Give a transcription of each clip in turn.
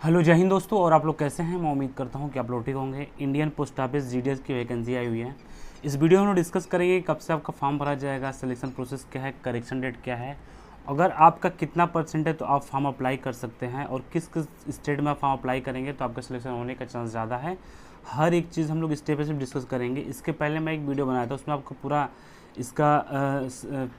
Hello जय हिंद दोस्तों। और आप लोग कैसे हैं? मैं उम्मीद करता हूं कि आप लोग ठीक होंगे। इंडियन पोस्ट ऑफिस जीडीएस की वैकेंसी आई हुई है। इस वीडियो में हम डिस्कस करेंगे कब से आपका फॉर्म भरा जाएगा, सिलेक्शन प्रोसेस क्या है, करेक्शन डेट क्या है, अगर आपका कितना परसेंट है तो आप फॉर्म अप्लाई कर सकते हैं, और किस किस स्टेट में आप फॉर्म अप्लाई करेंगे तो आपका सिलेक्शन होने का चांस ज़्यादा है। हर एक चीज़ हम लोग स्टेप बाय स्टेप डिस्कस करेंगे। इसके पहले मैं एक वीडियो बनाया था, उसमें आपको पूरा इसका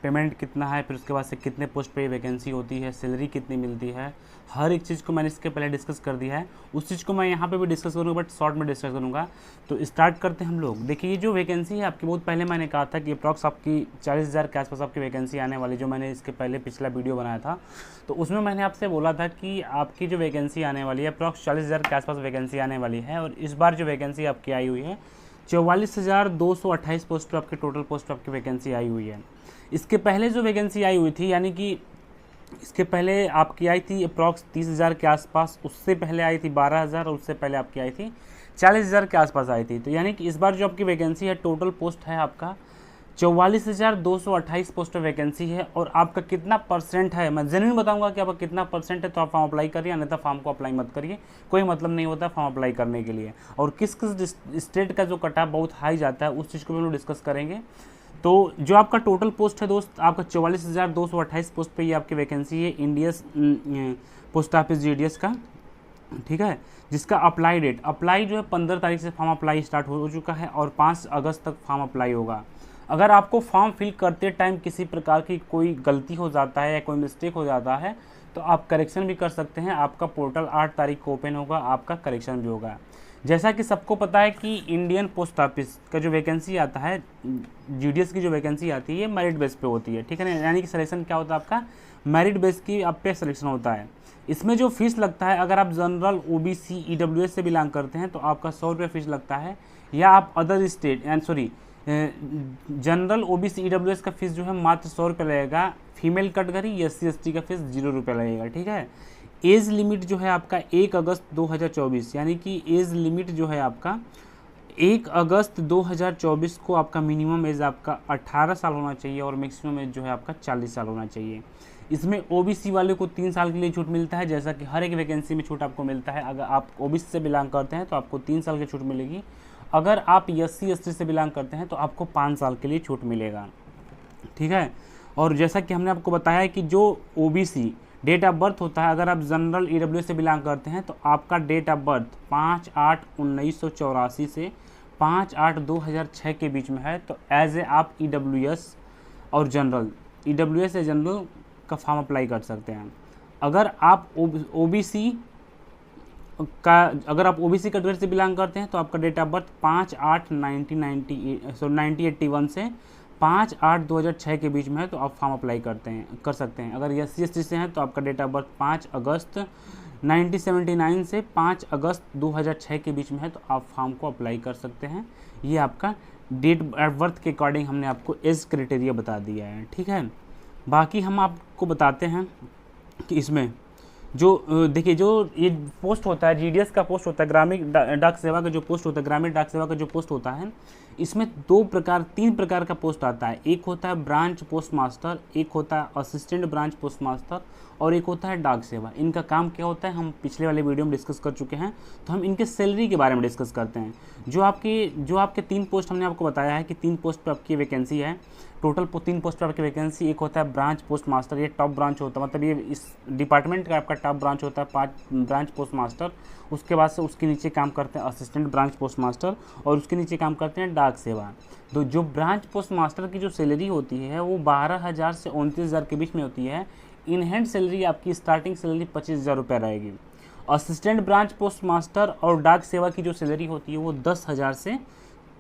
पेमेंट कितना है, फिर उसके बाद से कितने पोस्ट पे वैकेंसी होती है, सैलरी कितनी मिलती है, हर एक चीज़ को मैंने इसके पहले डिस्कस कर दिया है। उस चीज़ को मैं यहाँ पे भी डिस्कस करूँगा, बट शॉर्ट में डिस्कस करूँगा। तो स्टार्ट करते हैं हम लोग। देखिए, ये जो वैकेंसी है आपकी, बहुत पहले मैंने कहा था कि अप्रॉक्स आपकी 40,000 के आसपास आपकी वैकेंसी आने वाली, जो मैंने इसके पहले पिछला वीडियो बनाया था। तो उसमें मैंने आपसे बोला था कि आपकी जो वैकेंसी आने वाली है अप्रॉक्स 40,000 के आसपास वैकेंसी आने वाली है। और इस बार जो वैकेंसी आपकी आई हुई है 44,228 पोस्ट पर आपकी टोटल पोस्ट पर आपकी वैकेंसी आई हुई है। इसके पहले जो वैकेंसी आई हुई थी, यानी कि इसके पहले आपकी आई थी अप्रॉक्स 30,000 के आसपास, उससे पहले आई थी 12,000, और उससे पहले आपकी आई थी 40,000 के आसपास आई थी। तो यानी कि इस बार जो आपकी वैकेंसी है, टोटल पोस्ट है आपका 44,228 पोस्ट पर वैकेंसी है। और आपका कितना परसेंट है, मैं जेन्युइन बताऊंगा कि आपका कितना परसेंट है तो आप फॉर्म अप्लाई करिए, अन्यथा फॉर्म को अप्लाई मत करिए। कोई मतलब नहीं होता फॉर्म अप्लाई करने के लिए। और किस किस स्टेट का जो कट ऑफ बहुत हाई जाता है, उस चीज़ को भी हम लोग डिस्कस करेंगे। तो जो आपका टोटल पोस्ट है दोस्त, आपका 44,228 पोस्ट पे ये आपकी वैकेंसी है इंडियस पोस्ट ऑफिस जीडीएस का, ठीक है। जिसका अप्लाई जो है 15 तारीख से फॉर्म अप्लाई स्टार्ट हो चुका है, और 5 अगस्त तक फॉर्म अप्लाई होगा। अगर आपको फॉर्म फिल करते टाइम किसी प्रकार की कोई गलती हो जाता है या कोई मिस्टेक हो जाता है तो आप करेक्शन भी कर सकते हैं। आपका पोर्टल 8 तारीख को ओपन होगा, आपका करेक्शन भी होगा। जैसा कि सबको पता है कि इंडियन पोस्ट ऑफिस का जो वैकेंसी आता है, जीडीएस की जो वैकेंसी आती है, ये मेरिट बेस पे होती है, ठीक है ना। यानी कि सिलेक्शन क्या होता है आपका, मेरिट बेस की आप पे सिलेक्शन होता है। इसमें जो फीस लगता है, अगर आप जनरल, ओबीसी, ईडब्ल्यूएस से बिलोंग करते हैं तो आपका 100 रुपये फीस लगता है। या आप other state and sorry general, OBC, EWS का फीस जो है मात्र 100 रुपये लगेगा। फीमेल कैटेगरी, एससी एसटी का फीस 0 रुपये लगेगा, ठीक है। एज लिमिट जो है आपका 1 अगस्त 2024, यानी कि एज लिमिट जो है आपका 1 अगस्त 2024 को आपका मिनिमम एज आपका 18 साल होना चाहिए, और मैक्सिमम एज जो है आपका 40 साल होना चाहिए। इसमें ओबीसी वाले को 3 साल के लिए छूट मिलता है, जैसा कि हर एक वैकेंसी में छूट आपको मिलता है। अगर आप ओबीसी से बिलोंग करते हैं तो आपको 3 साल की छूट मिलेगी। अगर आप एससी एसटी से बिलोंग करते हैं तो आपको 5 साल के लिए छूट मिलेगा, ठीक है। और जैसा कि हमने आपको बताया है कि जो ओबीसी डेट ऑफ बर्थ होता है, अगर आप जनरल ईडब्ल्यू से बिलोंग करते हैं तो आपका डेट ऑफ बर्थ 5/8/1984 से 5/8/2006 के बीच में है, तो एज ए आप ईडब्ल्यूएस और जनरल, ईडब्ल्यूएस या जनरल का फॉर्म अप्लाई कर सकते हैं। अगर आप ओबीसी कैटेगरी से बिलोंग करते हैं तो आपका डेट ऑफ बर्थ 5/8/1981 से 5/8/2006 के बीच में है, तो आप फॉर्म अप्लाई कर सकते हैं। अगर एससी एसटी से हैं तो आपका डेट ऑफ बर्थ 5 अगस्त 1979 से 5 अगस्त 2006 के बीच में है, तो आप फॉर्म को अप्लाई कर सकते हैं। ये आपका डेट ऑफ बर्थ के अकॉर्डिंग हमने आपको एज क्राइटेरिया बता दिया है, ठीक है। बाकी हम आपको बताते हैं कि इसमें जो देखिए, जो ये पोस्ट होता है, जीडीएस का पोस्ट होता है, ग्रामीण डाक सेवा का जो पोस्ट होता है, ग्रामीण डाक सेवा का जो पोस्ट होता है, इसमें 3 प्रकार का पोस्ट आता है। एक होता है ब्रांच पोस्ट मास्टर, एक होता है असिस्टेंट ब्रांच पोस्ट मास्टर, और एक होता है डाक सेवा। इनका काम क्या होता है हम पिछले वाले वीडियो में डिस्कस कर चुके हैं, तो हम इनके सैलरी के बारे में डिस्कस करते हैं। जो आपके 3 पोस्ट हमने आपको बताया है कि 3 पोस्ट पर आपकी वैकेंसी है। टोटल 3 पोस्ट पर आपकी वैकेंसी। एक होता है ब्रांच पोस्ट मास्टर, ये टॉप ब्रांच होता है, मतलब ये इस डिपार्टमेंट का आपका टॉप ब्रांच होता है, 5 ब्रांच पोस्ट मास्टर। उसके बाद से उसके नीचे काम करते हैं असिस्टेंट ब्रांच पोस्ट मास्टर, और उसके नीचे काम करते हैं डाक सेवा। तो जो ब्रांच पोस्ट मास्टर की जो सैलरी होती है वो 12,000 से 29,000 के बीच में होती है। इन हैंड सैलरी आपकी स्टार्टिंग सैलरी 25,000 रुपये रहेगी। असिस्टेंट ब्रांच पोस्ट मास्टर और डाक सेवा की जो सैलरी होती है वो 10,000 से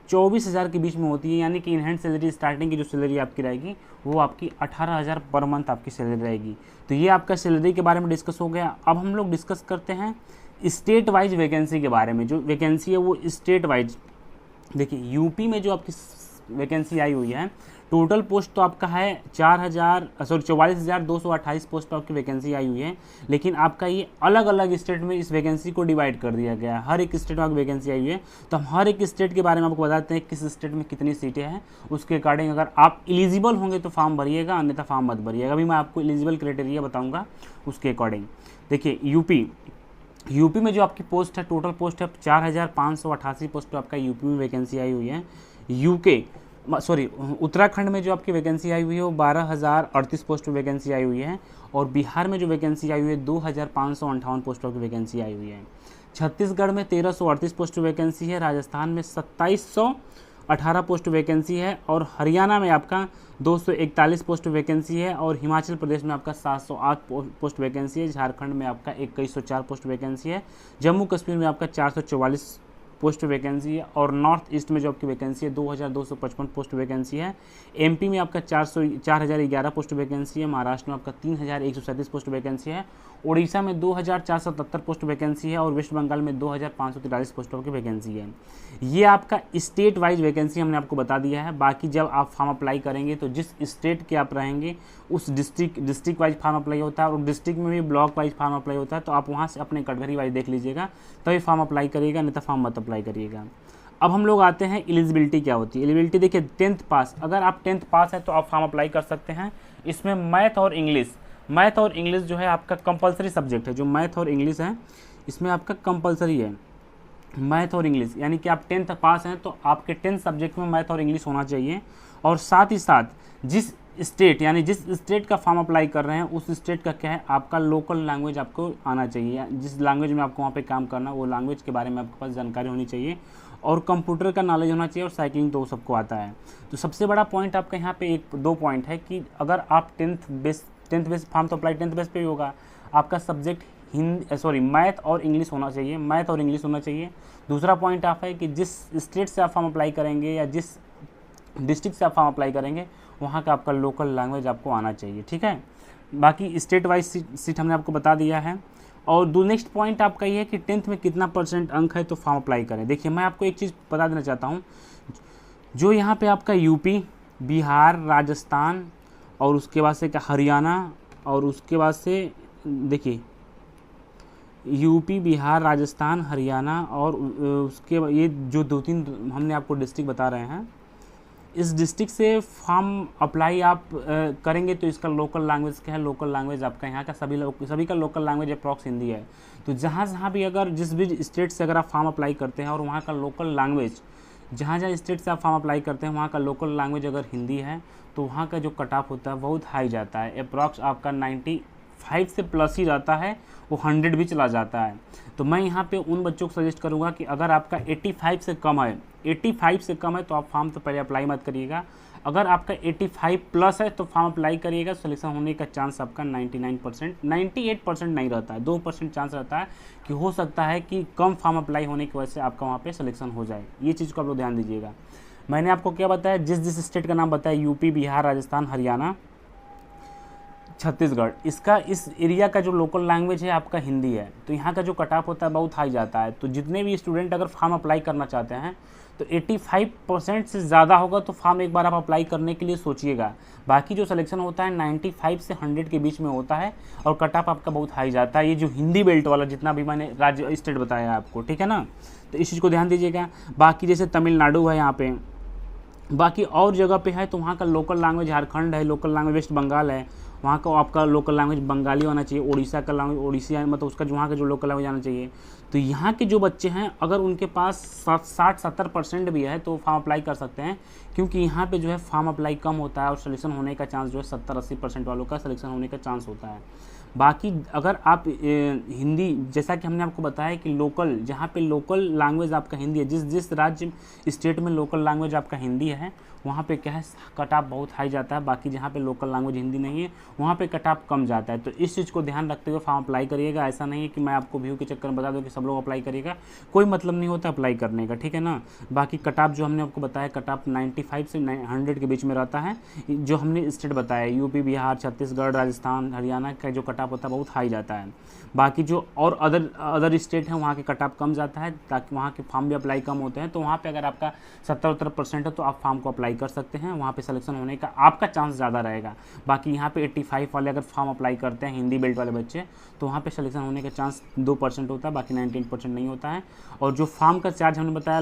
24,000 के बीच में होती है। यानी कि इन हैंड सैलरी स्टार्टिंग की जो सैलरी आपकी रहेगी वो आपकी 18,000 पर मंथ आपकी सैलरी रहेगी। तो ये आपका सैलरी के बारे में डिस्कस हो गया। अब हम लोग डिस्कस करते हैं स्टेट वाइज वैकेंसी के बारे में। जो वैकेंसी है वो स्टेट वाइज, देखिए यूपी में जो आपकी वैकेंसी आई हुई है, टोटल पोस्ट तो आपका है 44,228 पोस्ट पर आपकी वैकेंसी आई हुई है। लेकिन आपका ये अलग अलग स्टेट में इस वैकेंसी को डिवाइड कर दिया गया है। हर एक स्टेट में आपकी वैकेंसी आई हुई है, तो हम हर एक स्टेट के बारे में आपको बताते हैं किस स्टेट में कितनी सीटें हैं। उसके अकॉर्डिंग अगर आप एलिजिबल होंगे तो फॉर्म भरिएगा, अन्यथा फॉर्म मत भरिएगा। अभी मैं आपको एलिजिबल क्राइटेरिया बताऊँगा उसके अकॉर्डिंग। देखिए यूपी यूपी में जो आपकी पोस्ट है, टोटल पोस्ट है 4588 पोस्ट पे आपका यूपी में वैकेंसी आई हुई है। उत्तराखंड में जो आपकी वैकेंसी आई हुई है वो 12,038 पोस्ट पे वैकेंसी आई हुई है। और बिहार में जो वैकेंसी आई हुई है 2,558 पोस्टों की वैकेंसी आई हुई है। छत्तीसगढ़ में 1338 पोस्ट वैकेंसी है। राजस्थान में 2718 पोस्ट वैकेंसी है। और हरियाणा में आपका 241 पोस्ट वैकेंसी है। और हिमाचल प्रदेश में आपका 708 पोस्ट वैकेंसी है। झारखंड में आपका 2104 पोस्ट वैकेंसी है। जम्मू कश्मीर में आपका 444 पोस्ट वैकेंसी है। और नॉर्थ ईस्ट में जो आपकी वैकेंसी है 2255 पोस्ट वैकेंसी है। एमपी में आपका 4011 पोस्ट वैकेंसी है। महाराष्ट्र में आपका 3137 पोस्ट वैकेंसी है। उड़ीसा में 2477 पोस्ट वैकेंसी है। और वेस्ट बंगाल में 2543 पोस्टों की वैकेंसी है। ये आपका स्टेट वाइज वैकेंसी हमने आपको बता दिया है। बाकी जब आप फॉर्म अप्लाई करेंगे तो जिस स्टेट के आप रहेंगे उस डिस्ट्रिक्ट वाइज फॉर्म अप्लाई होता है। और डिस्ट्रिक्ट में भी ब्लॉक वाइज फॉर्म अप्लाई होता है। तो आप वहाँ से अपने कैटेगरी वाइज देख लीजिएगा तभी फॉर्म अप्लाई करिएगा, नहीं तो फॉर्म मत अप्लाई करिएगा। अब हम लोग आते हैं एलिजिबिलिटी क्या होती है। एलिजिबिलिटी देखिए 10th पास, अगर आप 10th पास है तो आप फॉर्म अप्लाई कर सकते हैं। इसमें मैथ और इंग्लिश जो है आपका कंपलसरी सब्जेक्ट है। जो मैथ और इंग्लिश है इसमें आपका कंपलसरी है मैथ और इंग्लिश, यानी कि आप 10th पास हैं तो आपके 10th सब्जेक्ट में मैथ और इंग्लिश होना चाहिए। और साथ ही साथ जिस स्टेट का फॉर्म अप्लाई कर रहे हैं उस स्टेट का क्या है, आपका लोकल लैंग्वेज आपको आना चाहिए। जिस लैंग्वेज में आपको वहाँ पे काम करना वो लैंग्वेज के बारे में आपके पास जानकारी होनी चाहिए। और कंप्यूटर का नॉलेज होना चाहिए। और साइकिलिंग तो सबको आता है। तो सबसे बड़ा पॉइंट आपका यहाँ पे 1-2 पॉइंट है कि अगर आप 10th बेस फॉर्म तो अप्लाई 10th बेस पे ही होगा। आपका सब्जेक्ट मैथ और इंग्लिश होना चाहिए। दूसरा पॉइंट आप है कि जिस स्टेट से आप फॉर्म अप्लाई करेंगे या जिस डिस्ट्रिक्ट से आप फॉर्म अप्लाई करेंगे वहाँ का आपका लोकल लैंग्वेज आपको आना चाहिए, ठीक है। बाकी स्टेट वाइज सीट हमने आपको बता दिया है। और नेक्स्ट पॉइंट आपका ये है कि 10th में कितना % अंक है तो फॉर्म अप्लाई करें। देखिए मैं आपको एक चीज़ बता देना चाहता हूँ, जो यहाँ पे आपका यूपी, बिहार, राजस्थान और उसके बाद से हरियाणा और उसके बाद से देखिए यूपी, बिहार, राजस्थान, हरियाणा और उसके ये जो 2-3 हमने आपको डिस्ट्रिक्ट बता रहे हैं, इस डिस्ट्रिक्ट से फॉर्म अप्लाई आप करेंगे तो इसका लोकल लैंग्वेज क्या है, लोकल लैंग्वेज आपका यहाँ का सभी का लोकल लैंग्वेज अप्रॉक्स हिंदी है। तो जहाँ भी अगर जिस भी स्टेट से अगर आप फॉर्म अप्लाई करते हैं और वहाँ का लोकल लैंग्वेज जहाँ स्टेट से आप फॉर्म अप्लाई करते हैं वहाँ का लोकल लैंग्वेज अगर हिंदी है तो वहाँ का जो कट ऑफ होता है बहुत हाई जाता है। अप्रॉक्स आपका 95 से प्लस ही जाता है, वो 100 भी चला जाता है। तो मैं यहाँ पे उन बच्चों को सजेस्ट करूँगा कि अगर आपका 85 से कम है तो आप फॉर्म तो पहले अप्लाई मत करिएगा। अगर आपका 85 प्लस है तो फॉर्म अप्लाई करिएगा। सिलेक्शन होने का चांस आपका 98% नहीं रहता है, 2% चांस रहता है कि हो सकता है कि कम फॉर्म अप्लाई होने की वजह से आपका वहाँ पे सिलेक्शन हो जाए। ये चीज़ को आप लोग ध्यान दीजिएगा। मैंने आपको क्या बताया, जिस स्टेट का नाम बताया, यूपी, बिहार, राजस्थान, हरियाणा, छत्तीसगढ़, इसका इस एरिया का जो लोकल लैंग्वेज है आपका हिंदी है। तो यहाँ का जो कट ऑफ होता है बहुत हाई जाता है। तो जितने भी स्टूडेंट अगर फॉर्म अप्लाई करना चाहते हैं तो 85% से ज़्यादा होगा तो फॉर्म एक बार आप अप्लाई करने के लिए सोचिएगा। बाकी जो सिलेक्शन होता है 95 से 100 के बीच में होता है और कट ऑफ आपका बहुत हाई जाता है। ये जो हिंदी बेल्ट वाला जितना भी मैंने राज्य स्टेट बताया आपको, ठीक है ना, तो इस चीज़ को ध्यान दीजिएगा। बाकी जैसे तमिलनाडु है यहाँ पे, बाकी और जगह पे है तो वहाँ का लोकल लैंग्वेज, झारखंड है लोकल लैंग्वेज, वेस्ट बंगाल है वहाँ का आपका लोकल लैंग्वेज बंगाली होना चाहिए। उड़ीसा का लैंग्वेज ओडिसी मतलब उसका जो वहाँ का जो लोकल लैंग्वेज आना चाहिए। तो यहाँ के जो बच्चे हैं अगर उनके पास 60-70% भी है तो फॉर्म अप्लाई कर सकते हैं, क्योंकि यहाँ पे जो है फॉर्म अप्लाई कम होता है और सिलेक्शन होने का चांस जो है 70-80% वालों का सिलेक्शन होने का चांस होता है। बाकी अगर आप हिंदी, जैसा कि हमने आपको बताया कि लोकल, जहाँ पे लोकल लैंग्वेज आपका हिंदी है, जिस राज्य स्टेट में लोकल लैंग्वेज आपका हिंदी है वहाँ पे क्या है कट ऑफ बहुत हाई जाता है। बाकी जहाँ पे लोकल लैंग्वेज हिंदी नहीं है वहाँ पे कट ऑफ कम जाता है। तो इस चीज़ को ध्यान रखते हुए फॉर्म अप्लाई करिएगा। ऐसा नहीं है कि मैं आपको व्यू के चक्कर में बता दूँ कि सब लोग अप्लाई करिएगा, कोई मतलब नहीं होता अप्लाई करने का, ठीक है ना। बाकी कट ऑफ जो हमने आपको बताया कट ऑफ 95 से 100 के बीच में रहता है। जो हमने स्टेट बताया यूपी, बिहार, छत्तीसगढ़, राजस्थान, हरियाणा का जो कट ऑफ होता है बहुत हाई जाता है। बाकी जो और अदर स्टेट हैं वहाँ के कट ऑफ कम जाता है, ताकि वहाँ के फॉर्म भी अप्लाई कम होते हैं। तो वहाँ पे अगर आपका 70-80% है तो आप फॉर्म को अप्लाई कर सकते हैं, वहाँ पे सिलेक्शन होने का आपका चांस ज़्यादा रहेगा। बाकी यहाँ पे 85 वाले अगर फॉर्म अप्लाई करते हैं हिंदी बेल्ट वाले बच्चे तो वहाँ पे सिलेक्शन होने का चांस 2% होता है, बाकी 19% नहीं होता है। और जो फॉर्म का चार्ज हमने बताया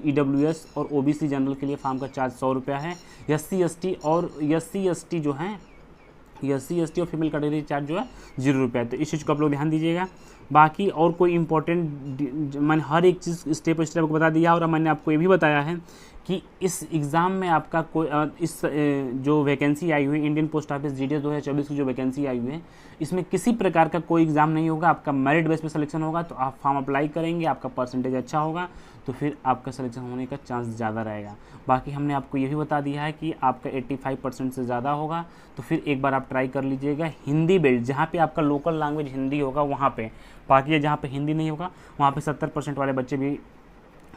EWS और OBC जनरल के लिए फॉर्म का चार्ज 100 रुपया है। SC ST जो हैं SC ST और फीमेल कैटेगरी चार्ज जो है 0 रुपया है। तो इस चीज़ को आप लोग ध्यान दीजिएगा। बाकी और कोई इम्पोर्टेंट मैंने हर एक चीज़ स्टेप बाय स्टेप आपको बता दिया, और मैंने आपको ये भी बताया है कि इस एग्ज़ाम में आपका कोई जो वैकेंसी आई हुई इंडियन पोस्ट ऑफिस जीडीएस 2024 की जो वैकेंसी आई हुई है, इसमें किसी प्रकार का कोई एग्ज़ाम नहीं होगा। आपका मेरिट बेस पे सिलेक्शन होगा, तो आप फॉर्म अप्लाई करेंगे, आपका परसेंटेज अच्छा होगा तो फिर आपका सिलेक्शन होने का चांस ज़्यादा रहेगा। बाकी हमने आपको ये भी बता दिया है कि आपका 85% से ज़्यादा होगा तो फिर एक बार आप ट्राई कर लीजिएगा हिंदी बेल्ट, जहाँ पे आपका लोकल लैंग्वेज हिंदी होगा वहाँ पे। बाकी जहाँ पे हिंदी नहीं होगा वहाँ पे 70% वाले बच्चे भी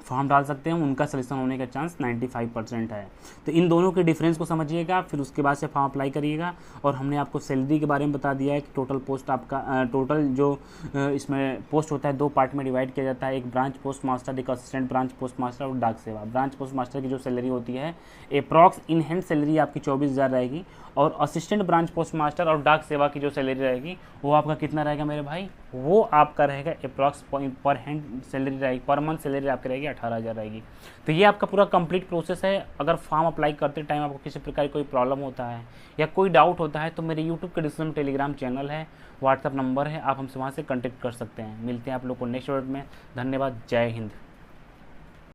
फॉर्म डाल सकते हैं, उनका सिलेक्शन होने का चांस 95% है। तो इन दोनों के डिफरेंस को समझिएगा, फिर उसके बाद से फॉर्म अप्लाई करिएगा। और हमने आपको सैलरी के बारे में बता दिया है कि टोटल पोस्ट आपका टोटल जो इसमें पोस्ट होता है 2 पार्ट में डिवाइड किया जाता है, एक ब्रांच पोस्ट मास्टर, एक असिस्टेंट ब्रांच पोस्ट मास्टर और डाक सेवा। ब्रांच पोस्ट मास्टर की जो सैलरी होती है अप्रॉक्स इन हैंड सैलरी आपकी 24,000 रहेगी, और असिस्टेंट ब्रांच पोस्ट मास्टर और डाक सेवा की जो सैलरी रहेगी वो आपका कितना रहेगा मेरे भाई, वो आपका रहेगा अप्रॉक्स पर हैंड सैलरी रहेगी, पर मंथ सैलरी आपकी रहेगी 18,000 रहेगी। तो ये आपका पूरा कंप्लीट प्रोसेस है। अगर फॉर्म अप्लाई करते टाइम आपको किसी प्रकार की कोई प्रॉब्लम होता है या कोई डाउट होता है तो मेरे यूट्यूब के डिस्क्रिप्शन में टेलीग्राम चैनल है, व्हाट्सअप नंबर है, आप हमसे वहाँ से कॉन्टेक्ट कर सकते हैं। मिलते हैं आप लोग को नेक्स्ट वीडियो में। धन्यवाद, जय हिंद।